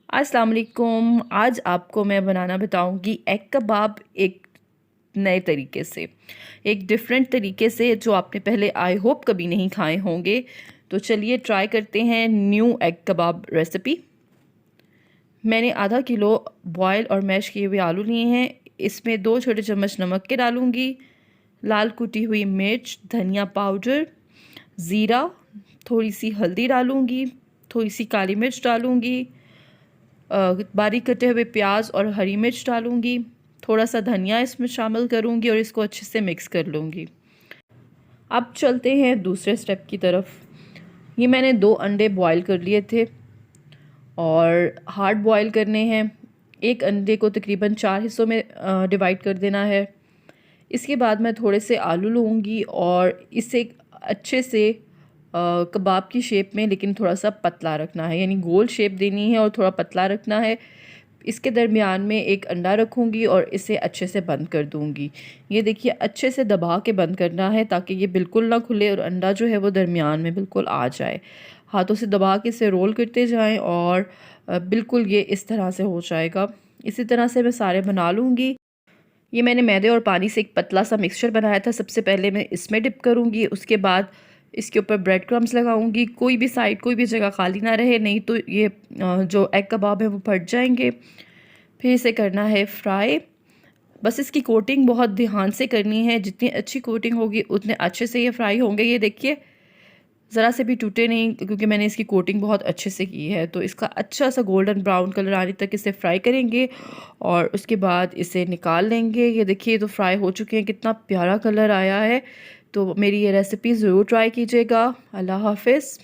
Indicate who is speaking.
Speaker 1: अस्सलाम वालेकुम। आज आपको मैं बनाना बताऊंगी एग कबाब एक नए तरीके से, एक डिफरेंट तरीके से जो आपने पहले आई होप कभी नहीं खाए होंगे। तो चलिए ट्राई करते हैं न्यू एग कबाब रेसिपी। मैंने आधा किलो बॉयल और मैश किए हुए आलू लिए हैं। इसमें 2 छोटे चम्मच नमक के डालूंगी, लाल कुटी हुई मिर्च, धनिया पाउडर, ज़ीरा, थोड़ी सी हल्दी डालूंगी, थोड़ी सी काली मिर्च डालूंगी, बारीक कटे हुए प्याज और हरी मिर्च डालूंगी, थोड़ा सा धनिया इसमें शामिल करूंगी और इसको अच्छे से मिक्स कर लूँगी। अब चलते हैं दूसरे स्टेप की तरफ। ये मैंने 2 अंडे बॉईल कर लिए थे और हार्ड बॉईल करने हैं। एक अंडे को तकरीबन 4 हिस्सों में डिवाइड कर देना है। इसके बाद मैं थोड़े से आलू लूँगी और इसे अच्छे से कबाब की शेप में, लेकिन थोड़ा सा पतला रखना है, यानी गोल शेप देनी है और थोड़ा पतला रखना है। इसके दरमियान में एक अंडा रखूँगी और इसे अच्छे से बंद कर दूँगी। ये देखिए, अच्छे से दबा के बंद करना है ताकि ये बिल्कुल ना खुले और अंडा जो है वो दरमियान में बिल्कुल आ जाए। हाथों से दबा के इसे रोल करते जाएं और बिल्कुल ये इस तरह से हो जाएगा। इसी तरह से मैं सारे बना लूँगी। ये मैंने मैदे और पानी से एक पतला सा मिक्सचर बनाया था। सबसे पहले मैं इसमें डिप करूँगी, उसके बाद इसके ऊपर ब्रेड क्रम्स लगाऊंगी। कोई भी साइड, कोई भी जगह खाली ना रहे, नहीं तो ये जो एग कबाब है वो फट जाएंगे। फिर इसे करना है फ्राई। बस इसकी कोटिंग बहुत ध्यान से करनी है, जितनी अच्छी कोटिंग होगी उतने अच्छे से ये फ्राई होंगे। ये देखिए, ज़रा से भी टूटे नहीं क्योंकि मैंने इसकी कोटिंग बहुत अच्छे से की है। तो इसका अच्छा सा गोल्डन ब्राउन कलर आने तक इसे फ्राई करेंगे और उसके बाद इसे निकाल लेंगे। ये देखिए, तो फ्राई हो चुके हैं, कितना प्यारा कलर आया है। तो मेरी ये रेसिपी ज़रूर ट्राई कीजिएगा। अल्लाह हाफ़िज़।